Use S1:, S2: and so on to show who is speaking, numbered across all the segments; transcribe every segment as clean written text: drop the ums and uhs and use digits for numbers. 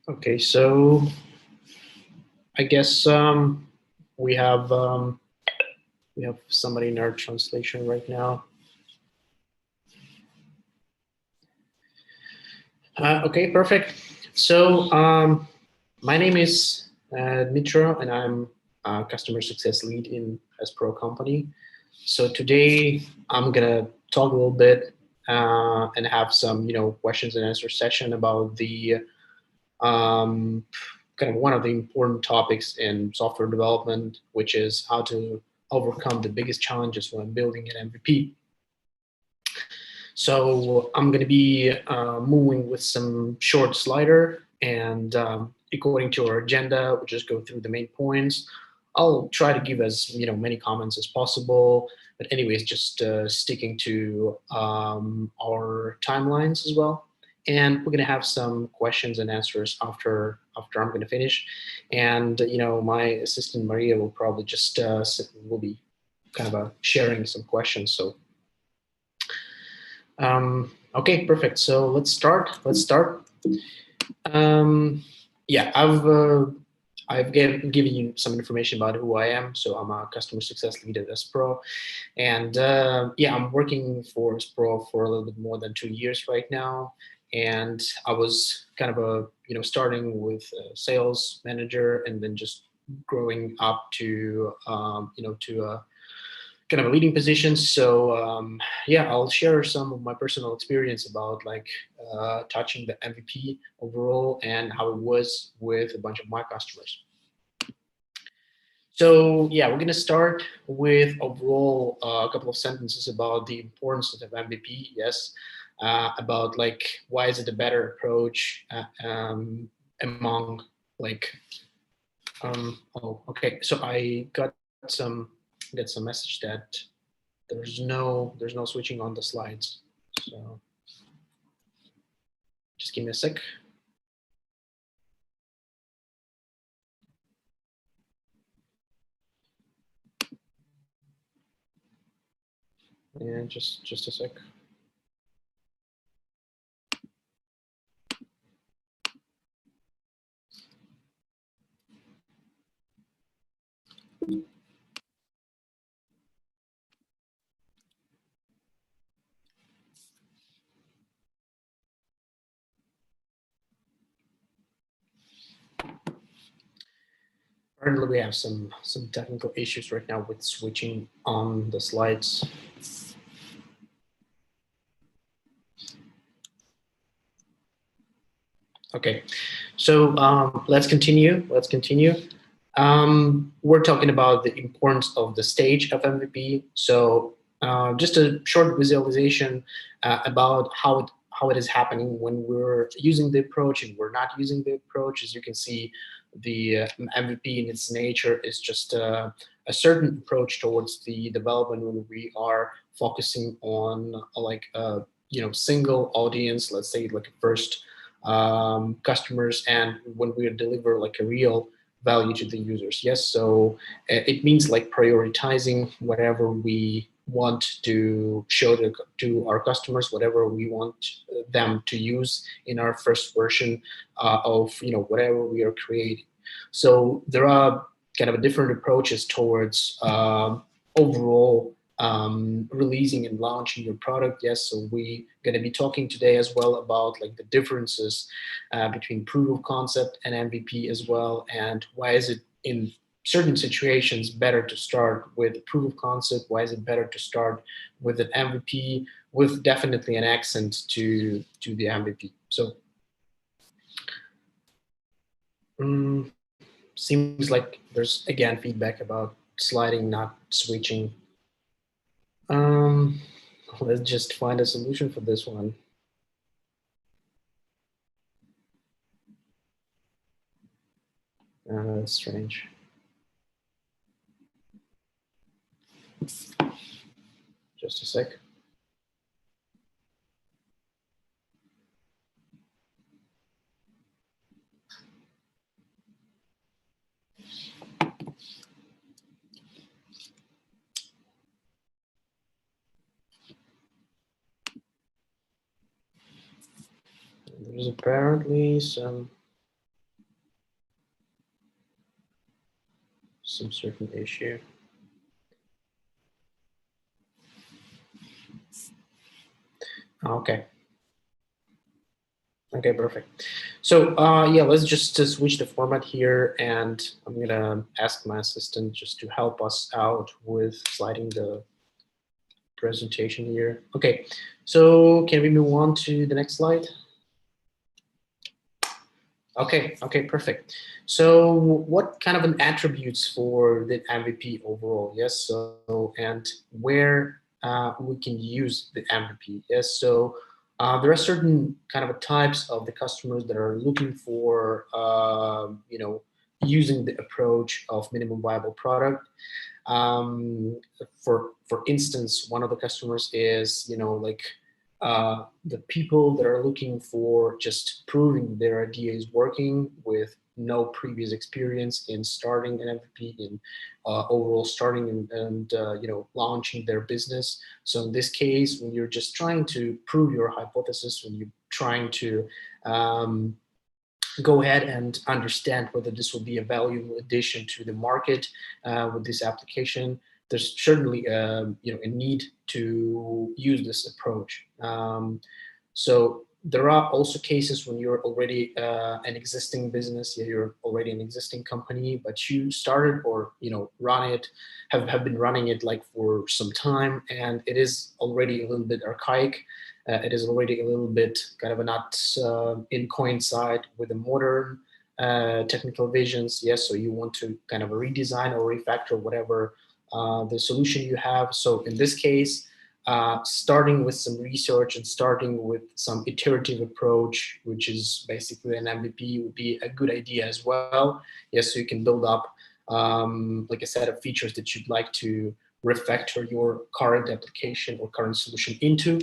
S1: Okay, so I guess we have um, we have somebody in our translation right now. Okay, perfect. So my name is Dmytro, and I'm a customer success lead in S-Pro company. So today I'm gonna talk a little bit and have some questions and answer session about the um, kind of one of the important topics in software development, which is how to overcome the biggest challenges when building an MVP. So I'm going to be moving with some short slider, and according to our agenda, we'll just go through the main points. I'll try to give as many comments as possible, but anyways, just sticking to our timelines as well. And we're going to have some questions and answers after I'm going to finish. And my assistant Maria will probably just will be kind of sharing some questions. So okay, perfect. So let's start. Um, yeah, I've given you some information about who I am. So I'm a customer success lead at S-Pro, and yeah, I'm working for S-Pro for a little bit more than 2 years right now. And I was kind of starting with a sales manager, and then just growing up to to a kind of a leading position. So yeah, I'll share some of my personal experience about like touching the MVP overall and how it was with a bunch of my customers. So yeah, we're gonna start with overall a couple of sentences about the importance of MVP. Yes, about like why is it a better approach among like oh okay. So I got some message that there's no switching on the slides. So just give me a sec. And just a sec. Apparently we have some technical issues right now with switching on the slides. Okay, so let's continue. We're talking about the importance of the stage of MVP. So just a short visualization about how it is happening when we're using the approach and we're not using the approach. As you can see, the MVP in its nature is just a certain approach towards the development when we are focusing on like a single audience. Let's say like a first customers, and when we deliver like a real value to the users. Yes, so it means like prioritizing whatever we want to show to our customers, whatever we want them to use in our first version of whatever we are creating. So there are kind of different approaches towards overall releasing and launching your product. Yes, so we going to be talking today as well about like the differences between proof of concept and MVP as well, and why is it in certain situations better to start with proof of concept? Why is it better to start with an MVP with definitely an accent to the MVP? So seems like there's again feedback about sliding, not switching. Um, let's just find a solution for this one. That's strange. Just a sec. There's apparently some some certain issue. Okay. Okay, perfect. So yeah, let's just switch the format here, and I'm gonna ask my assistant just to help us out with sliding the presentation here. Okay, so can we move on to the next slide? Okay, okay, perfect. So what kind of an attributes for the MVP overall? Yes, so and where we can use the MVP? Yes, so there are certain kind of types of the customers that are looking for, using the approach of minimum viable product. For instance, one of the customers is, like the people that are looking for just proving their idea is working with no previous experience in starting an MVP, in overall starting and launching their business. So in this case, when you're just trying to prove your hypothesis, when you're trying to go ahead and understand whether this will be a valuable addition to the market with this application, there's certainly a need to use this approach. So there are also cases when you're already an existing business, yeah, you're already an existing company, but you started or run it, have been running it like for some time, and it is already a little bit archaic. It is already a little bit kind of a not in coincide with the modern technical visions. Yes, so you want to kind of redesign or refactor whatever the solution you have. So in this case, starting with some research and starting with some iterative approach, which is basically an MVP, would be a good idea as well. Yes, so you can build up like a set of features that you'd like to refactor your current application or current solution into,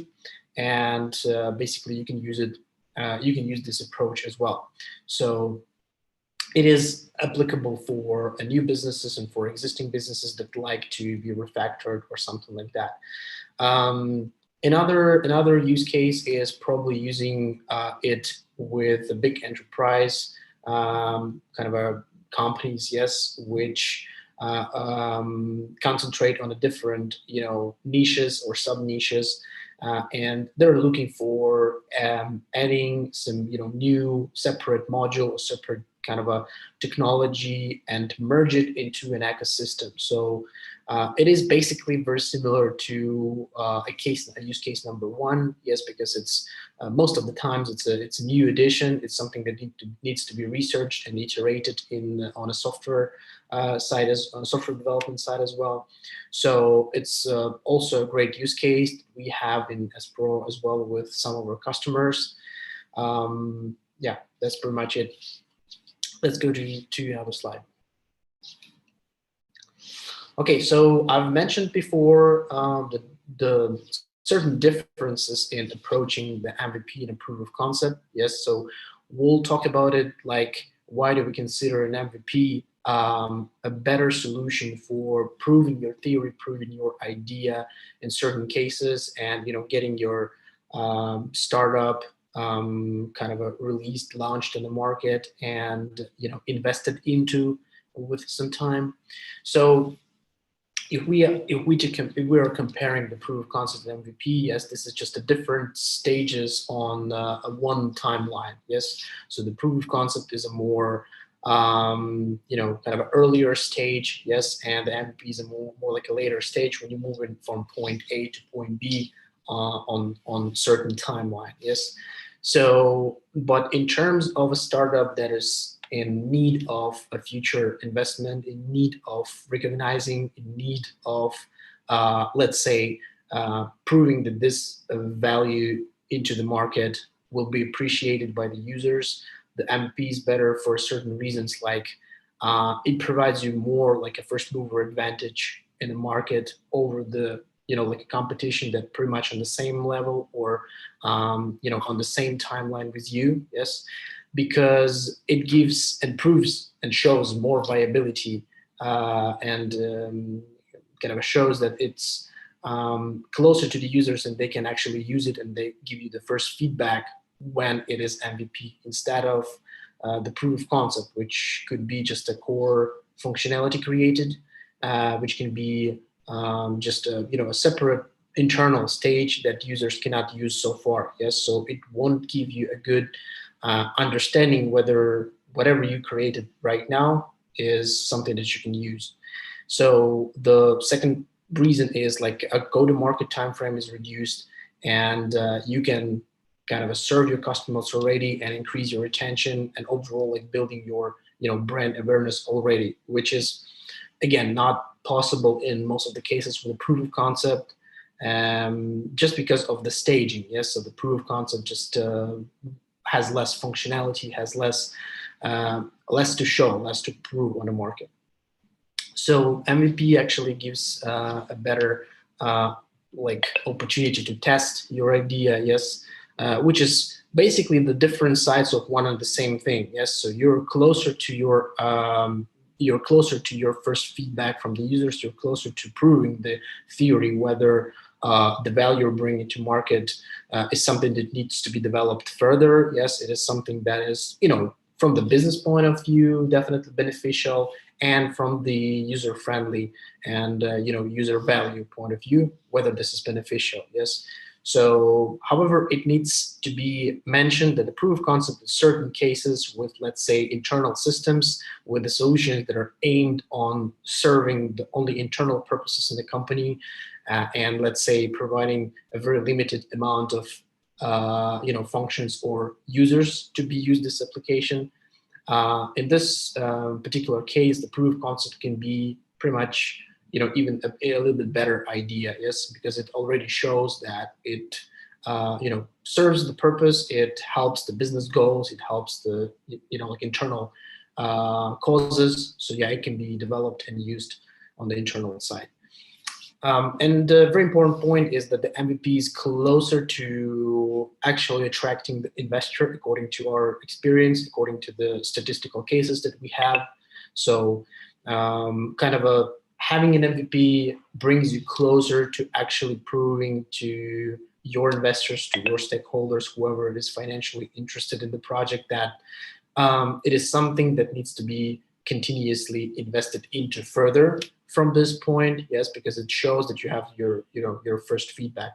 S1: and basically you can use it. You can use this approach as well. So it is applicable for new businesses and for existing businesses that like to be refactored or something like that. Another use case is probably using it with a big enterprise kind of a companies, yes, which concentrate on a different niches or sub niches, and they're looking for adding some new separate module or separate kind of a technology and merge it into an ecosystem. So it is basically very similar to a use case number one, yes, because it's most of the times it's a new addition. It's something that needs to be researched and iterated on a software on a software development side as well. So it's also a great use case we have in S-Pro as well with some of our customers. Yeah, that's pretty much it. Let's go to another slide. Okay, so I've mentioned before the certain differences in approaching the MVP and a proof of concept. Yes, so we'll talk about it, like why do we consider an MVP a better solution for proving your theory, proving your idea in certain cases, and getting your startup kind of released, launched in the market, and invested into with some time. So if we are comparing the proof of concept and MVP, yes, this is just a different stages on a one timeline. Yes, so the proof of concept is a more kind of an earlier stage. Yes, and the MVP is a more like a later stage when you're moving from point A to point B on certain timeline. Yes, so but in terms of a startup that is in need of a future investment, in need of recognizing, in need of, let's say, proving that this value into the market will be appreciated by the users. The MVP is better for certain reasons, like it provides you more like a first mover advantage in the market over the like a competition that pretty much on the same level or on the same timeline with you. Yes, because it gives and proves and shows more viability and kind of shows that it's closer to the users and they can actually use it and they give you the first feedback when it is MVP instead of the proof of concept, which could be just a core functionality created, which can be just a, a separate internal stage that users cannot use so far. Yes, so it won't give you a good understanding whether whatever you created right now is something that you can use. So the second reason is like a go-to-market time frame is reduced, and you can kind of serve your customers already and increase your retention and overall like building your brand awareness already, which is again not possible in most of the cases with a proof of concept, just because of the staging. Yes, so the proof of concept just has less functionality, has less to show, less to prove on the market. So MVP actually gives a better like opportunity to test your idea, yes, which is basically the different sides of one and the same thing. Yes, so you're closer to your first feedback from the users. You're closer to proving the theory whether the value you're bringing to market is something that needs to be developed further. Yes, it is something that is, from the business point of view, definitely beneficial, and from the user-friendly and user value point of view, whether this is beneficial. Yes. So, however, it needs to be mentioned that the proof of concept in certain cases with, let's say, internal systems, with the solutions that are aimed on serving the only internal purposes in the company, and let's say providing a very limited amount of functions or users to be used this application. In this particular case, the proof of concept can be pretty much, even a little bit better idea, yes, because it already shows that it, serves the purpose, it helps the business goals, it helps the, like internal causes. So yeah, it can be developed and used on the internal side. And a very important point is that the MVP is closer to actually attracting the investor, according to our experience, according to the statistical cases that we have. So kind of having an MVP brings you closer to actually proving to your investors, to your stakeholders, whoever is financially interested in the project, that it is something that needs to be continuously invested into further from this point. Yes, because it shows that you have your first feedback,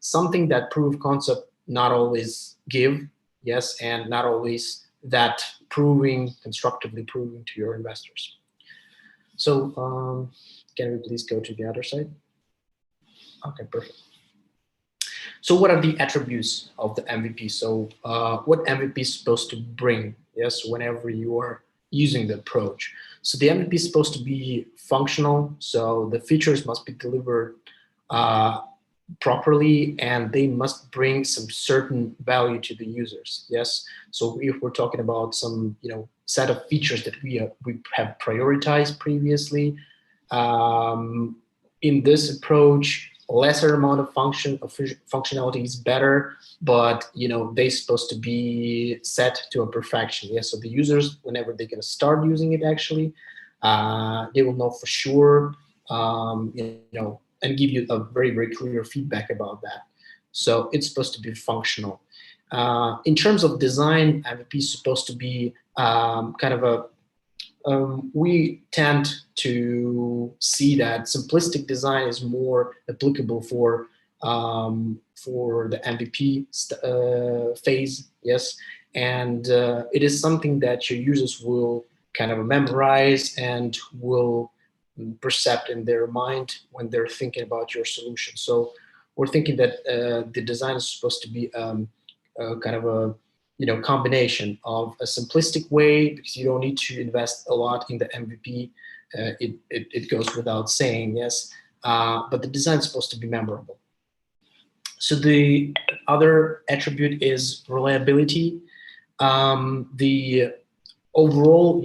S1: something that proof of concept not always give. Yes, and not always that constructively proving to your investors. So can we please go to the other side? Okay, perfect. So what are the attributes of the MVP? So what MVP is supposed to bring, yes, whenever you are using the approach? So the MVP is supposed to be functional, so the features must be delivered properly, and they must bring some certain value to the users. Yes, so if we're talking about some set of features that we have prioritized previously, in this approach, lesser amount of functionality is better, but they're supposed to be set to a perfection. Yes, so the users, whenever they're going to start using it, actually, they will know for sure, and give you a very, very clear feedback about that. So it's supposed to be functional. In terms of design, MVP is supposed to be kind of a we tend to see that simplistic design is more applicable for the MVP phase, yes, and it is something that your users will kind of memorize and will percept in their mind when they're thinking about your solution. So we're thinking that the design is supposed to be kind of a combination of a simplistic way, because you don't need to invest a lot in the MVP. It goes without saying, yes, but the design is supposed to be memorable. So the other attribute is reliability. The overall,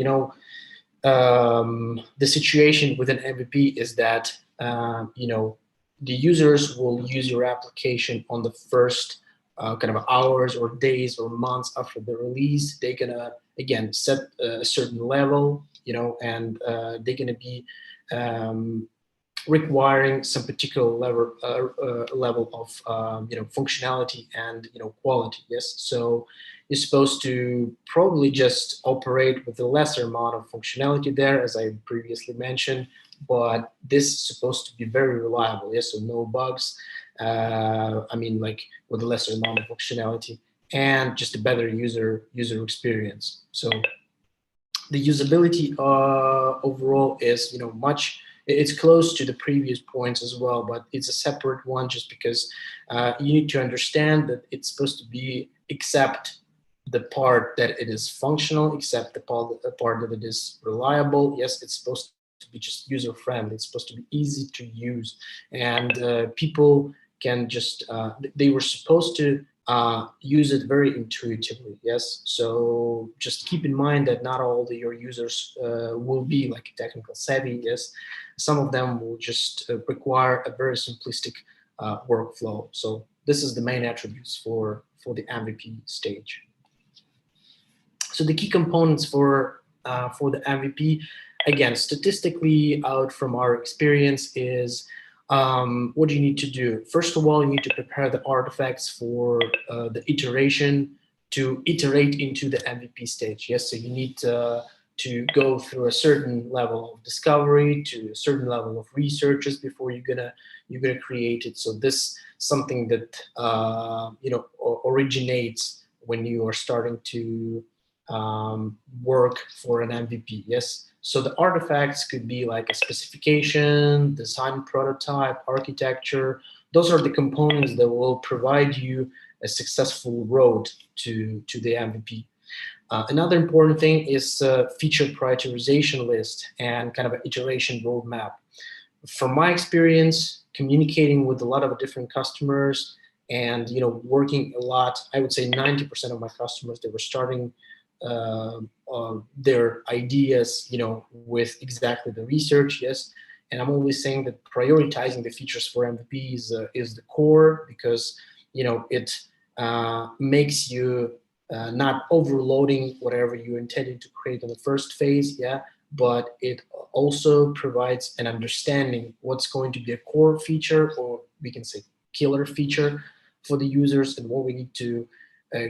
S1: the situation with an MVP is that the users will use your application on the first kind of hours or days or months after the release. They're gonna again set a certain level, and they're gonna be requiring some particular level of functionality and quality. Yes, so you're supposed to probably just operate with a lesser amount of functionality there, as I previously mentioned, but this is supposed to be very reliable. Yes, so no bugs. I mean, like with a lesser amount of functionality and just a better user experience. So the usability overall is much, it's close to the previous points as well, but it's a separate one just because you need to understand that it's supposed to be except the part that it is functional, except the part that it is reliable. Yes, it's supposed to be just user friendly, it's supposed to be easy to use, and people can just they were supposed to use it very intuitively. Yes, so just keep in mind that not all your users will be like technical savvy. Yes, some of them will just require a very simplistic workflow. So this is the main attributes for the MVP stage. So the key components for the MVP, again, statistically out from our experience, is what do you need to do? First of all, you need to prepare the artifacts for the iteration to iterate into the MVP stage. Yes, so you need to go through a certain level of discovery, to a certain level of researches before you're gonna create it. So this something that originates when you are starting to work for an MVP. Yes, so the artifacts could be like a specification, design prototype, architecture. Those are the components that will provide you a successful road to the MVP. Another important thing is feature prioritization list and kind of an iteration roadmap. From my experience, communicating with a lot of different customers and working a lot, I would say 90% of my customers, they were starting their ideas, with exactly the research. Yes, and I'm always saying that prioritizing the features for MVP is the core, because it makes you not overloading whatever you intended to create in the first phase. Yeah, but it also provides an understanding what's going to be a core feature, or we can say killer feature for the users, and what we need to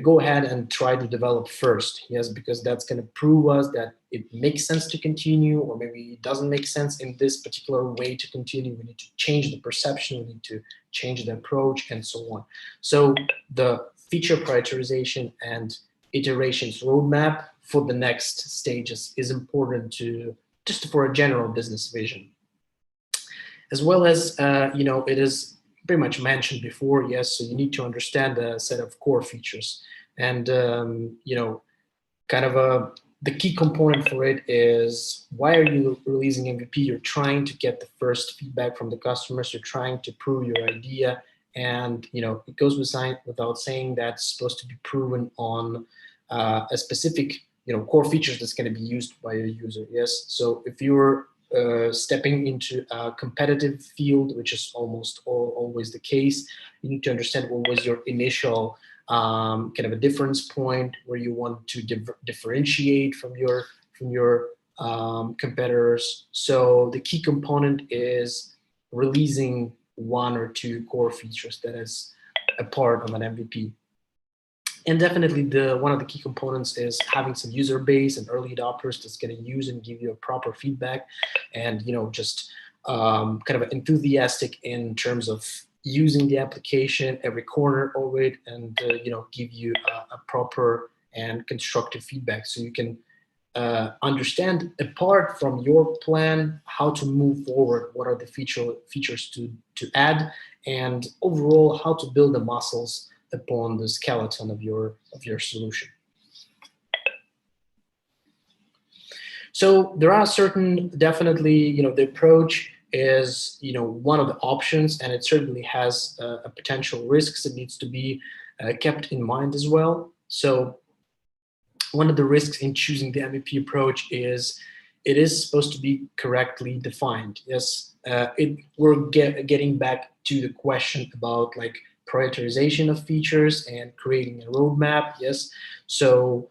S1: go ahead and try to develop first. Yes, because that's going to prove us that it makes sense to continue, or maybe it doesn't make sense in this particular way to continue. We need to change the perception, we need to change the approach, and so on. So the feature prioritization and iterations roadmap for the next stages is important to just for a general business vision, as well as it is pretty much mentioned before. Yes, so you need to understand a set of core features, and kind of the key component for it is, why are you releasing MVP? You're trying to get the first feedback from the customers, you're trying to prove your idea, and it goes without saying that's supposed to be proven on a specific core features that's going to be used by a user. Yes, so if you're stepping into a competitive field, which is almost always the case, you need to understand what was your initial kind of a difference point, where you want to differentiate from your competitors. So the key component is releasing one or two core features that is a part of an MVP. And definitely one of the key components is having some user base and early adopters that's going to use and give you a proper feedback, and just kind of enthusiastic in terms of using the application, every corner of it, and give you a proper and constructive feedback, so you can understand, apart from your plan, how to move forward, what are the features to add, and overall how to build the muscles upon the skeleton of your solution. So there are certain, definitely, the approach is one of the options, and it certainly has a potential risks that needs to be kept in mind as well. So one of the risks in choosing the MVP approach is it is supposed to be correctly defined. Yes, we're getting back to the question about like prioritization of features and creating a roadmap. Yes, so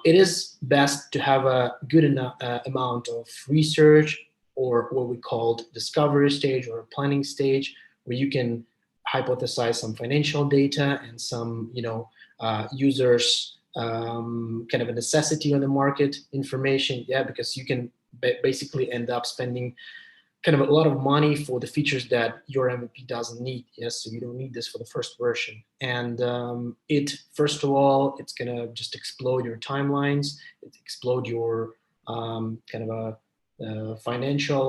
S1: it is best to have a good enough amount of research or what we called discovery stage or planning stage, where you can hypothesize some financial data and some, users kind of a necessity on the market information. Yeah, because you can basically end up spending kind of a lot of money for the features that your MVP doesn't need. Yes, so you don't need this for the first version. And it, first of all, it's gonna just explode your timelines, it explode your kind of a financial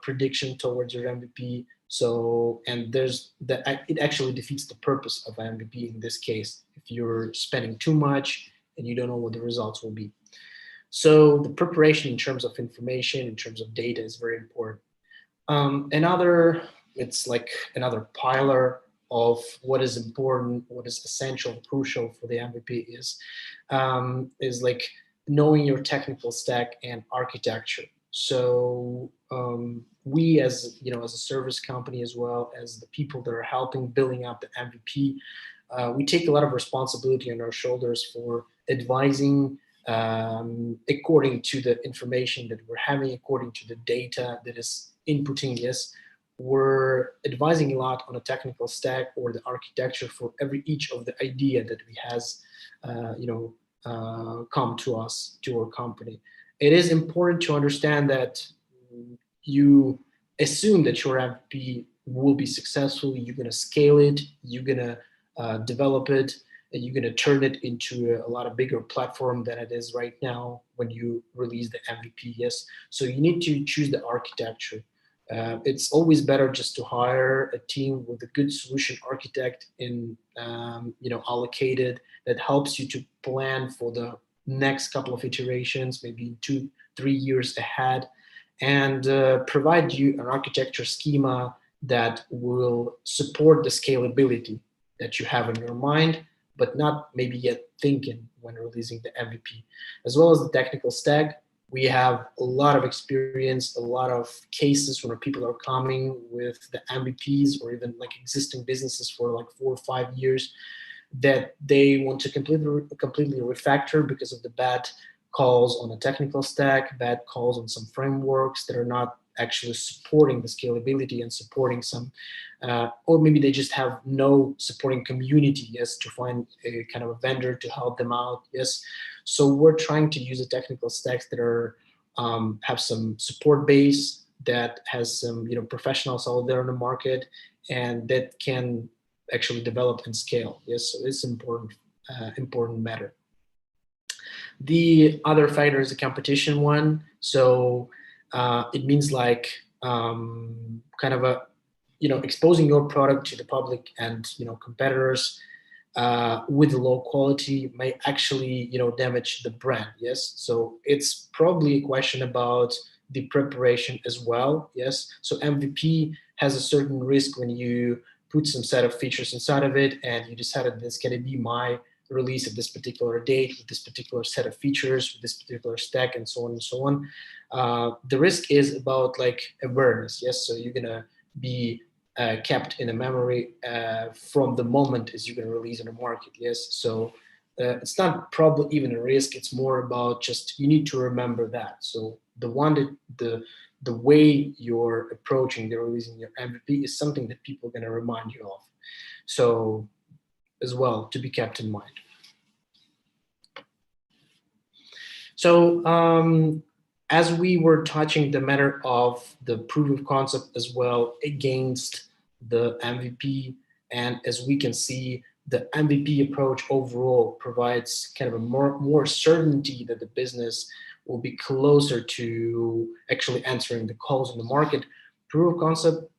S1: prediction towards your MVP. So, and there's that, it actually defeats the purpose of MVP in this case, if you're spending too much and you don't know what the results will be. So the preparation in terms of information, in terms of data, is very important. Another, it's like another pillar of what is important, what is essential, crucial for the MVP is like knowing your technical stack and architecture. So we, as as a service company, as well as the people that are helping building up the MVP, we take a lot of responsibility on our shoulders for advising according to the information that we're having, according to the data that is inputting. Yes, we're advising a lot on a technical stack or the architecture for each of the idea that we has, come to us, to our company. It is important to understand that you assume that your MVP will be successful. You're going to scale it. You're going to develop it, and you're going to turn it into a lot of bigger platform than it is right now when you release the MVP. Yes, so you need to choose the architecture. It's always better just to hire a team with a good solution architect in allocated, that helps you to plan for the next couple of iterations, maybe 2-3 years ahead, and provide you an architecture schema that will support the scalability that you have in your mind, but not maybe yet thinking when releasing the MVP. As well as the technical stack, we have a lot of experience, a lot of cases when people are coming with the MVPs or even like existing businesses for like 4 or 5 years, that they want to completely refactor because of the bad calls on the technical stack, bad calls on some frameworks that are not actually supporting the scalability and supporting some, or maybe they just have no supporting community, yes, to find a kind of a vendor to help them out, yes. So we're trying to use the technical stacks that are have some support base, that has some professionals out there in the market, and that can actually develop and scale. Yes, so it's important matter. The other factor is a competition one. So it means like kind of a exposing your product to the public and competitors with low quality may actually damage the brand. Yes, so it's probably a question about the preparation as well. Yes, so MVP has a certain risk when you put some set of features inside of it and you decided this going to be my release at this particular date with this particular set of features with this particular stack and so on and so on. The risk is about like awareness. Yes, so you're gonna be kept in a memory from the moment as you're gonna release in the market. Yes, so it's not probably even a risk. It's more about just you need to remember that. So the way you're approaching the releasing your MVP is something that people are gonna remind you of. So as well to be kept in mind. So as we were touching the matter of the proof of concept as well against the MVP, and as we can see, the MVP approach overall provides kind of a more certainty that the business will be closer to actually answering the calls in the market. Proof of concept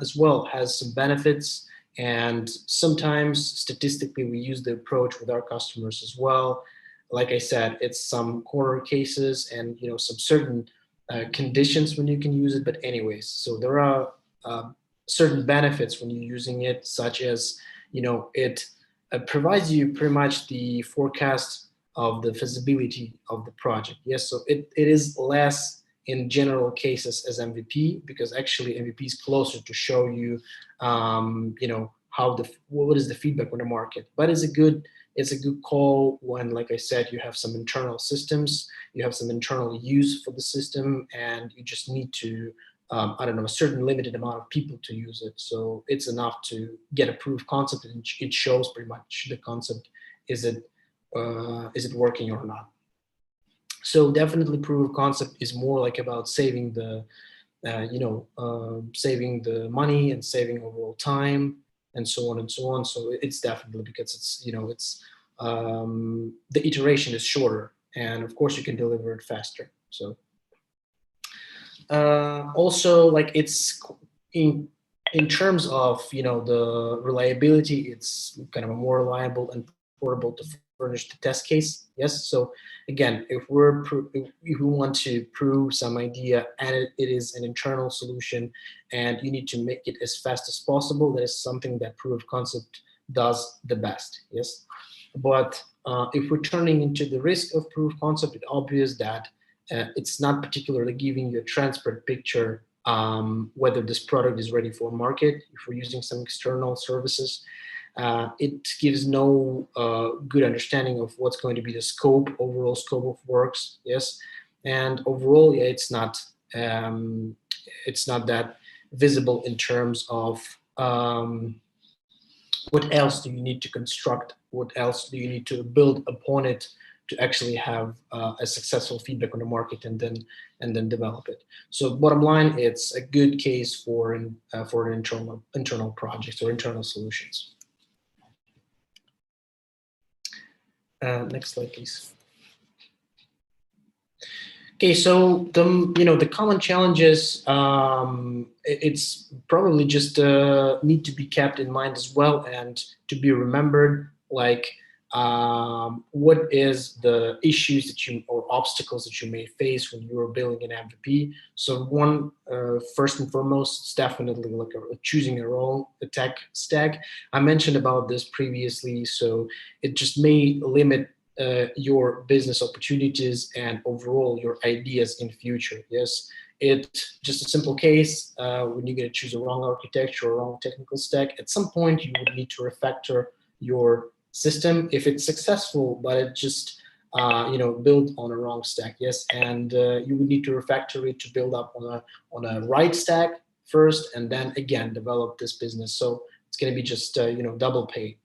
S1: as well has some benefits, and sometimes statistically we use the approach with our customers as well. Like I said, it's some corner cases and some certain conditions when you can use it. But anyways, so there are certain benefits when you're using it, such as it provides you pretty much the forecast of the feasibility of the project. Yes, so it is less in general cases as MVP, because actually MVP is closer to show you, how what is the feedback on the market. But it's a good It's a good call when, like I said, you have some internal systems, you have some internal use for the system, and you just need to, I don't know, a certain limited amount of people to use it. So it's enough to get a proof of concept, and it shows pretty much the concept. Is it working or not? So definitely proof of concept is more like about saving the saving the money and saving overall time and so on and so on. So it's definitely because it's the iteration is shorter, and of course you can deliver it faster. So also, like, it's in terms of the reliability, it's kind of a more reliable and portable to furnish the test case. Yes. So again, if we want to prove some idea and it is an internal solution and you need to make it as fast as possible, that is something that proof of concept does the best. Yes. But if we're turning into the risk of proof of concept, it's obvious that it's not particularly giving you a transparent picture whether this product is ready for market. If we're using some external services, it gives no good understanding of what's going to be the overall scope of works. Yes, and overall, yeah, it's not that visible in terms of what else do you need to construct, what else do you need to build upon it to actually have a successful feedback on the market and then develop it. So bottom line, it's a good case for an internal projects or internal solutions. Next slide, please. Okay, so the common challenges, it's probably just need to be kept in mind as well and to be remembered. Like, what is the issues that or obstacles that you may face when you are building an MVP? So one, first and foremost, it's definitely like choosing your own tech stack. I mentioned about this previously, so it just may limit your business opportunities and overall your ideas in future. Yes, it's just a simple case. When you're going to choose a wrong architecture or wrong technical stack, at some point you would need to refactor your system if it's successful, but it just built on a wrong stack. Yes, and you would need to refactor it to build up on a right stack first, and then again develop this business. So it's going to be just double pay.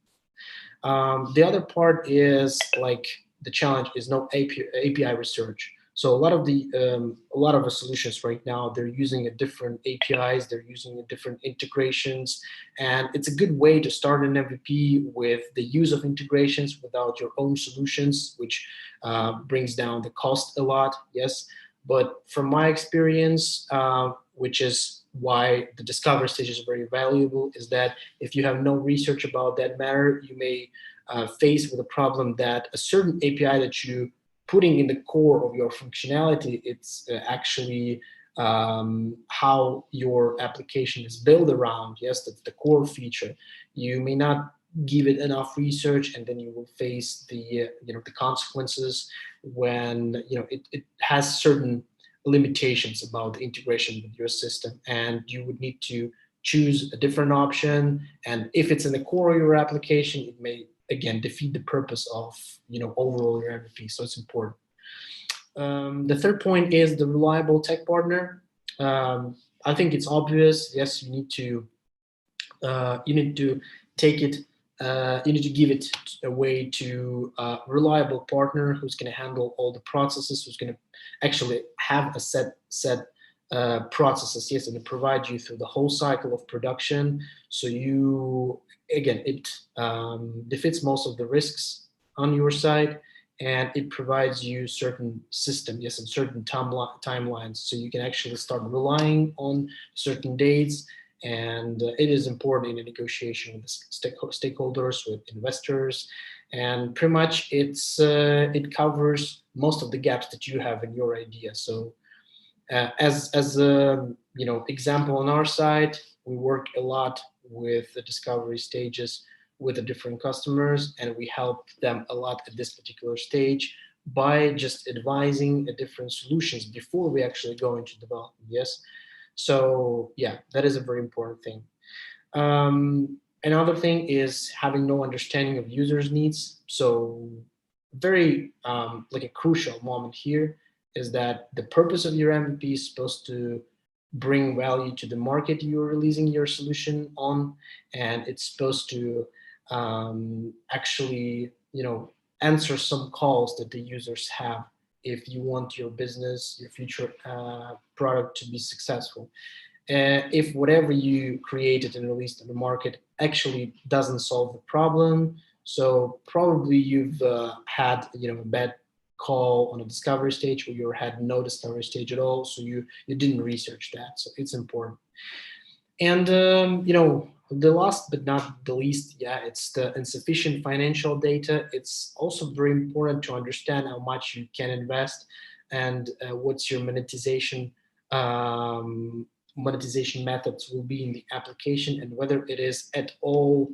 S1: The other part is, like, the challenge is no API research. So a lot of the solutions right now, they're using a different APIs, they're using a different integrations, and it's a good way to start an MVP with the use of integrations without your own solutions, which brings down the cost a lot. Yes, but from my experience, which is why the discovery stage is very valuable, is that if you have no research about that matter, you may face with a problem that a certain API that you putting in the core of your functionality, it's actually how your application is built around. Yes, that's the core feature. You may not give it enough research, and then you will face the the consequences when it has certain limitations about the integration with your system, and you would need to choose a different option. And if it's in the core of your application, it may again defeat the purpose of overall your MVP. So it's important. The third point is the reliable tech partner. I think it's obvious. Yes, you need to take it. You need to give it away to a reliable partner who's going to handle all the processes, who's going to actually have a set processes, yes, and provide you through the whole cycle of production. So it defeats most of the risks on your side, and it provides you certain system, yes, and certain timelines, so you can actually start relying on certain dates. And it is important in a negotiation with stakeholders, with investors, and pretty much it covers most of the gaps that you have in your idea. So as a example on our side, we work a lot with the discovery stages with the different customers, and we help them a lot at this particular stage by just advising the different solutions before we actually go into development. Yes, so yeah, that is a very important thing. Another thing is having no understanding of users' needs. So very like a crucial moment here is that the purpose of your MVP is supposed to bring value to the market you're releasing your solution on, and it's supposed to actually, answer some calls that the users have if you want your business, your future product to be successful. If whatever you created and released in the market actually doesn't solve the problem, so probably you've had a bad call on a discovery stage, or you had no discovery stage at all, so you didn't research that. So it's important. And the last but not the least, yeah, it's the insufficient financial data. It's also very important to understand how much you can invest and what's your um, monetization methods will be in the application, and whether it is at all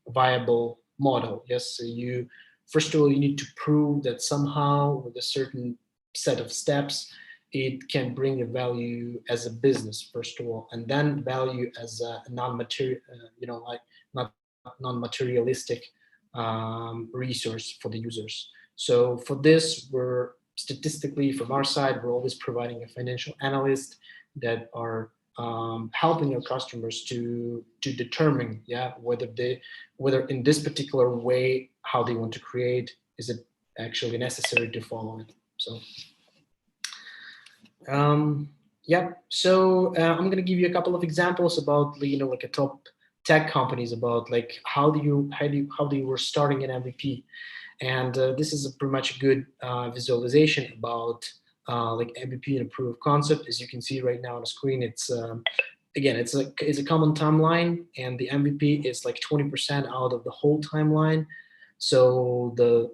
S1: viable model. Yes, so you first of all you need to prove that somehow with a certain set of steps it can bring a value as a business first of all, and then value as a non-material, like not non-materialistic resource for the users. So for this, we're statistically from our side, we're always providing a financial analyst that are helping our customers to determine, yeah, whether in this particular way how they want to create, is it actually necessary to follow it. So yeah, so I'm going to give you a couple of examples about like a top tech companies, about like how they were starting an MVP, and this is a pretty much a good visualization about like MVP and a proof of concept. As you can see right now on the screen, it's again it's a common timeline, and the MVP is like 20% out of the whole timeline. So the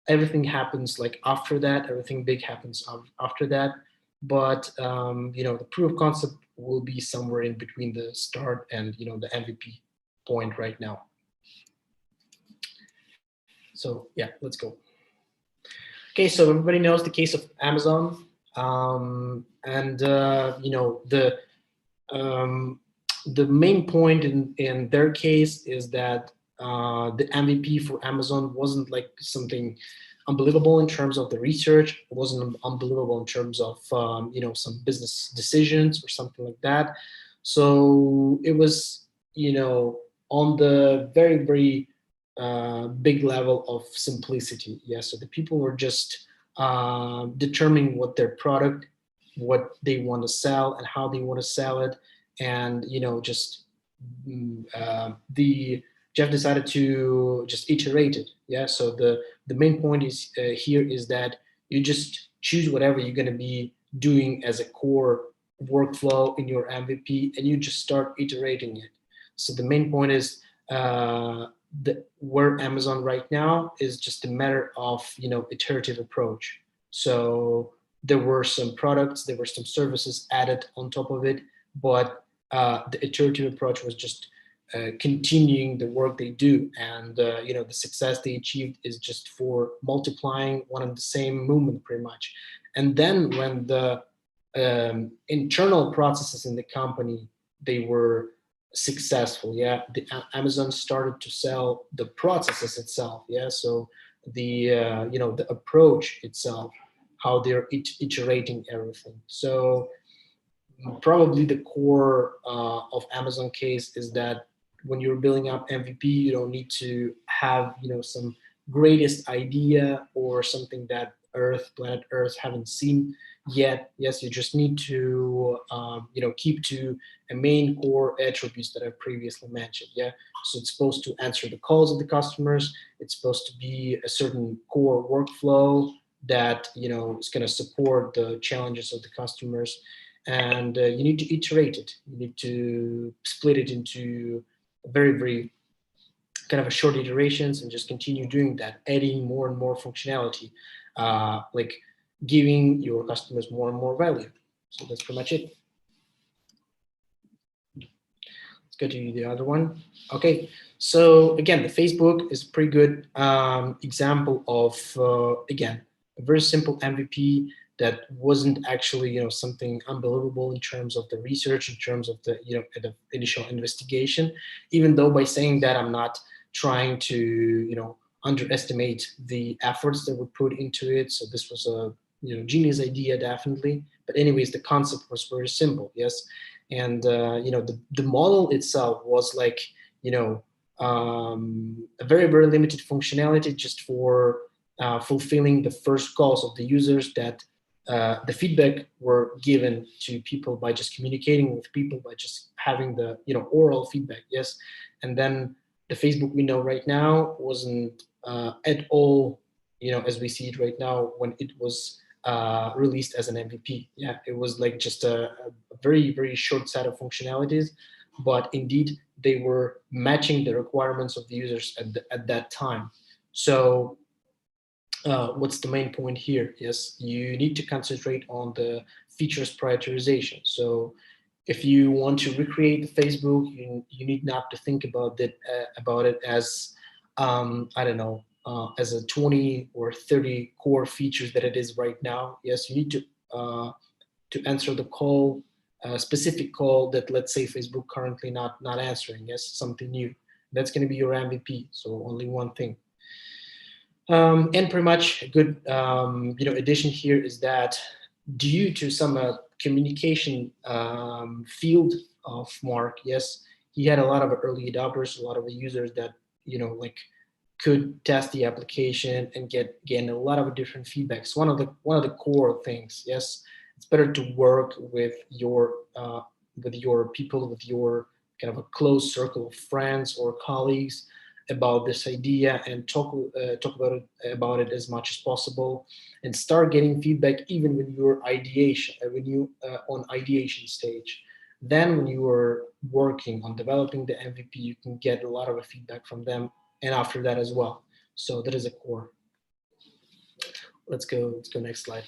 S1: everything happens like after that, everything big happens after that, but the proof of concept will be somewhere in between the start and the MVP point right now. So yeah, let's go. Okay, so everybody knows the case of Amazon, and um, the main point in their case is that the MVP for Amazon wasn't like something unbelievable in terms of the research. It wasn't unbelievable in terms of some business decisions or something like that. So it was on the very very big level of simplicity. Yeah, so the people were just determining what their product, what they want to sell, and how they want to sell it, and just the Jeff decided to just iterate it. Yeah, so the main point is here is that you just choose whatever you're going to be doing as a core workflow in your MVP, and you just start iterating it. So the main point is where Amazon right now is just a matter of iterative approach. So there were some products, there were some services added on top of it, but the iterative approach was just continuing the work they do, and the success they achieved is just for multiplying one and the same movement pretty much. And then when the internal processes in the company they were successful, yeah, Amazon started to sell the processes itself, yeah, so the the approach itself, how they're iterating everything. So probably the core of Amazon case is that when you're building up MVP, you don't need to have some greatest idea or something that planet Earth haven't seen yet. Yes, you just need to keep to a main core attributes that I previously mentioned. Yeah, so it's supposed to answer the calls of the customers. It's supposed to be a certain core workflow that is going to support the challenges of the customers, and you need to iterate it. You need to split it into very very kind of a short iterations, and just continue doing that, adding more and more functionality, like giving your customers more and more value. So that's pretty much it. Let's go to the other one. Okay, so again, the Facebook is a pretty good example of again a very simple MVP that wasn't actually, something unbelievable in terms of the research, in terms of the initial investigation. Even though by saying that, I'm not trying to, underestimate the efforts that were put into it. So this was a, genius idea, definitely. But anyways, the concept was very simple, yes. And the model itself was like, a very, very limited functionality, just for fulfilling the first calls of the users, that the feedback were given to people by just communicating with people, by just having the, oral feedback, yes. And then the Facebook we know right now wasn't at all, as we see it right now, when it was released as an MVP. Yeah, it was like just a very, very short set of functionalities, but indeed they were matching the requirements of the users at that time. So what's the main point here? Yes, you need to concentrate on the features prioritization. So if you want to recreate Facebook, you need not to think about it as I don't know, as a 20 or 30 core features that it is right now. Yes, you need to answer the call, a specific call that, let's say, Facebook currently not answering. Yes, something new. That's going to be your MVP. So only one thing. And pretty much a good addition here is that, due to some communication field of Mark, yes, he had a lot of early adopters, a lot of the users that, like, could test the application and gain a lot of different feedbacks. One of the core things, yes, it's better to work with your people, with your kind of a close circle of friends or colleagues about this idea, and talk about it as much as possible, and start getting feedback even when you're ideation when you on ideation stage. Then when you are working on developing the MVP, you can get a lot of feedback from them, and after that as well. So that is a core. Let's go next slide.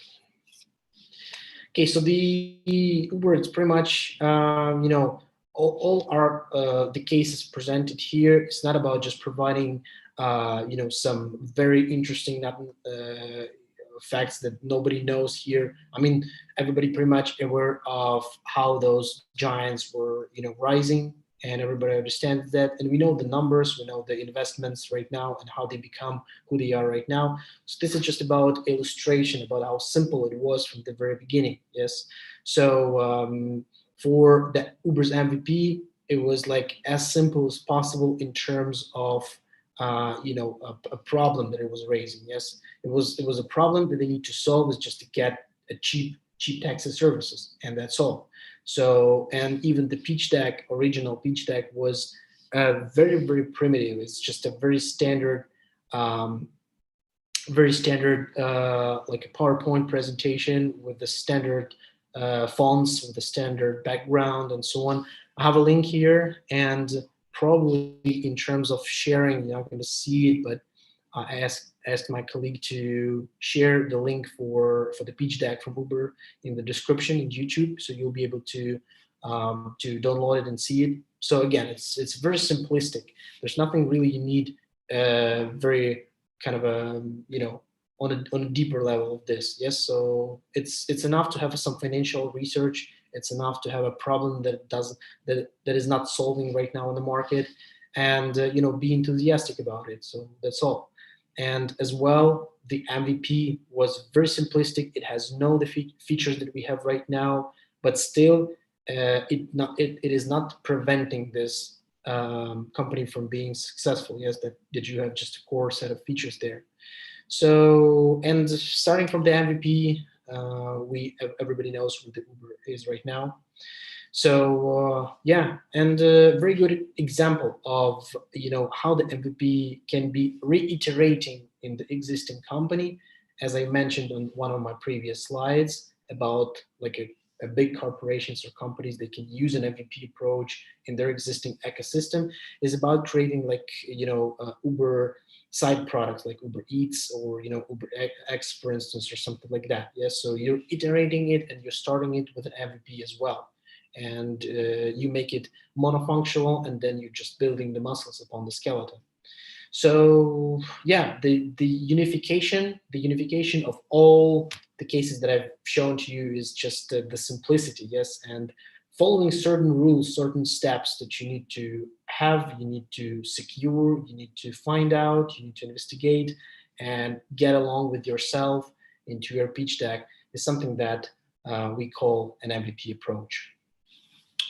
S1: Okay, so the Uber, it's pretty much all are the cases presented here. It's not about just providing some very interesting facts that nobody knows here. I mean, everybody pretty much aware of how those giants were rising, and everybody understands that, and we know the numbers, we know the investments right now, and how they become who they are right now. So this is just about illustration about how simple it was from the very beginning. Yes. So for the Uber's MVP, it was like as simple as possible in terms of a problem that it was raising. Yes, it was a problem that they need to solve, is just to get a cheap taxi services, and that's all. So, and even the pitch deck, original pitch deck, was very, very primitive. It's just a um, very standard, like a PowerPoint presentation with the standard fonts, with the standard background, and so on. I have a link here, and probably in terms of sharing, you're not going to see it, but I asked my colleague to share the link for the pitch deck from Uber in the description in YouTube, so you'll be able to download it and see it. So again, it's very simplistic. There's nothing really you need very kind of a on a deeper level of this. Yes, so it's enough to have some financial research. It's enough to have a problem that is not solving right now in the market, and be enthusiastic about it. So that's all. And as well, the MVP was very simplistic. It has no the features that we have right now, but still, it is not preventing this company from being successful. Yes, that you have just a core set of features there. So, and starting from the MVP, everybody knows who the Uber is right now. So yeah, and a very good example of how the MVP can be reiterating in the existing company, as I mentioned on one of my previous slides about like a big corporations or companies that can use an MVP approach in their existing ecosystem, is about creating like Uber side products like Uber Eats or Uber X, for instance, or something like that. Yes, so you're iterating it and you're starting it with an MVP as well, and you make it monofunctional, and then you're just building the muscles upon the skeleton. So yeah, the unification of all the cases that I've shown to you is just the simplicity, yes, and following certain rules, certain steps that you need to have, you need to secure, you need to find out, you need to investigate, and get along with yourself into your pitch deck is something that we call an MVP approach.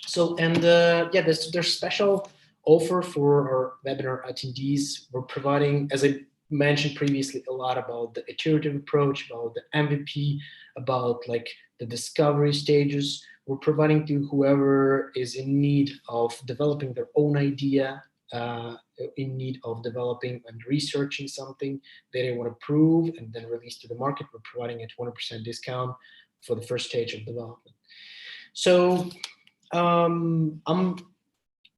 S1: So, and yeah, there's special offer for our webinar attendees. We're providing, as I mentioned previously, a lot about the iterative approach, about the MVP, about like the discovery stages. We're providing to whoever is in need of developing their own idea, in need of developing and researching something that they want to prove and then release to the market. We're providing a 20% discount for the first stage of development. So um, I'm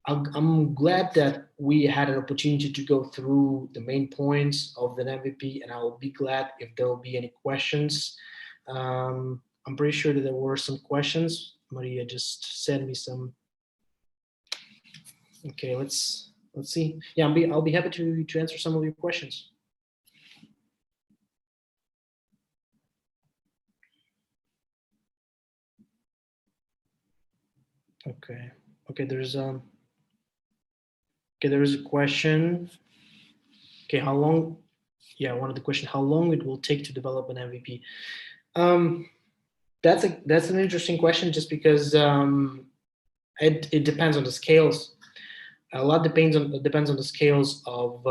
S1: I'm glad that we had an opportunity to go through the main points of the MVP, and I'll be glad if there will be any questions. I'm pretty sure that there were some questions. Maria just sent me some. Okay, let's see. Yeah, I'll be happy to answer some of your questions. Okay. Okay, there is a question. Okay, how long? Yeah, one of the question: how long it will take to develop an MVP? Um, that's an interesting question, just because it depends on the scales. A lot depends on the scales of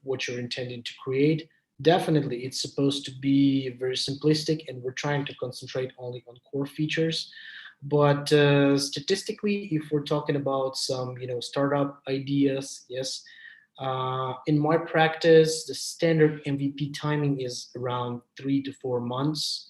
S1: what you're intending to create. Definitely, it's supposed to be very simplistic, and we're trying to concentrate only on core features. But statistically, if we're talking about some startup ideas, yes, in my practice, the standard MVP timing is around 3 to 4 months.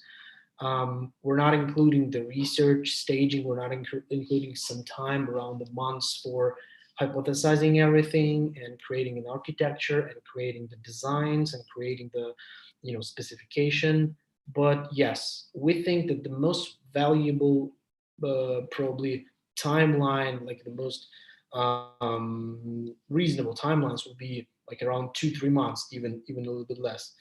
S1: We're not including the research staging. We're not including some time around the months for hypothesizing everything and creating an architecture and creating the designs and creating the specification. But yes, we think that the most valuable probably timeline, like the most reasonable timelines, will be like around 2 3 months, even a little bit less,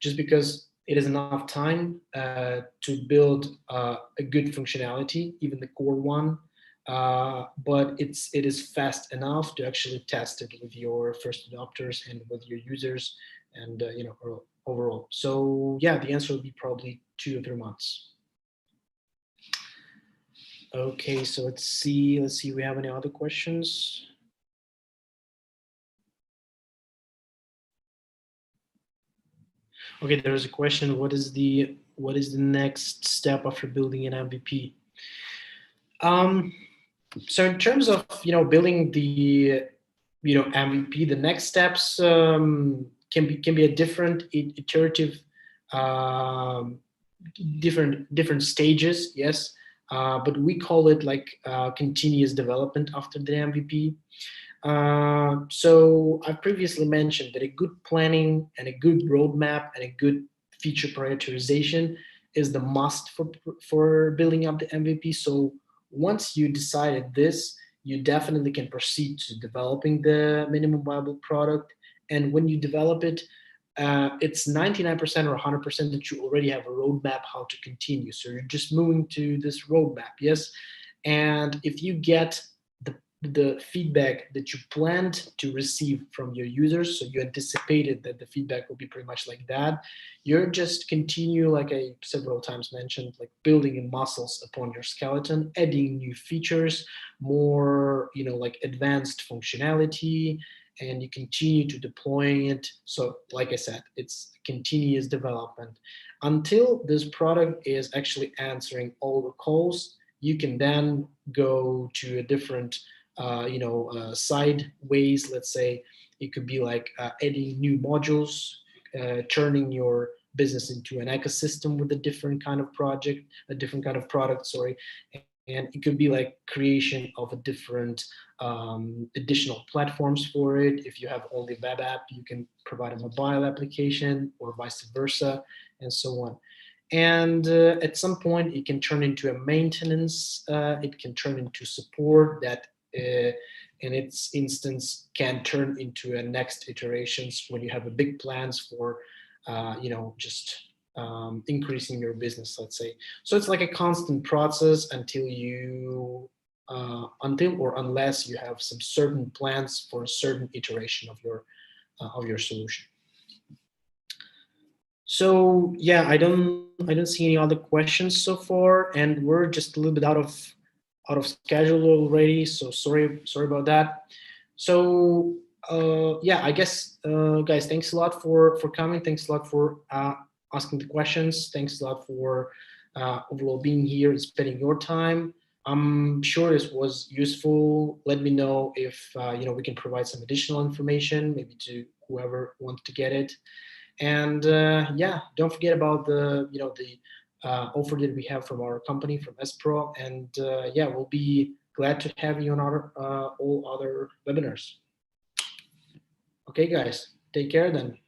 S1: just because it is enough time to build a good functionality, even the core one. But it is fast enough to actually test it with your first adopters and with your users, and overall. So yeah, the answer would be probably 2 or 3 months. Okay, so let's see. We have any other questions? Okay, there's a question. What is the next step after building an MVP? So in terms of building the MVP, the next steps can be a different iterative, um, different stages. Yes, but we call it like continuous development after the MVP. So I previously mentioned that a good planning and a good roadmap and a good feature prioritization is the must for building up the MVP. So once you decided this, you definitely can proceed to developing the minimum viable product. And when you develop it, it's 99% or 100% that you already have a roadmap how to continue. So you're just moving to this roadmap, yes. And if you get the feedback that you planned to receive from your users, so you anticipated that the feedback will be pretty much like that, you're just continue, like I several times mentioned, like building in muscles upon your skeleton, adding new features, more like advanced functionality, and you continue to deploying it. So like I said, it's continuous development until this product is actually answering all the calls. You can then go to a different side ways. Let's say it could be like adding new modules, turning your business into an ecosystem with a different kind of project, a different kind of product, sorry. And it could be like creation of a different additional platforms for it. If you have only web app, you can provide a mobile application, or vice versa, and so on. And at some point, it can turn into a maintenance. It can turn into support that, in its instance, can turn into a next iterations when you have a big plans for, just increasing your business, let's say. So it's like a constant process until until or unless you have some certain plans for a certain iteration of your solution. So yeah, I don't see any other questions so far, and we're just a little bit out of schedule already. So sorry about that. So yeah, I guess guys, thanks a lot for coming. Thanks a lot for asking the questions. Thanks a lot for overall being here and spending your time. I'm sure this was useful. Let me know if we can provide some additional information, maybe to whoever wants to get it. And yeah, don't forget about the offer that we have from our company, from SPRO. And yeah, we'll be glad to have you on our all other webinars. Okay, guys, take care then.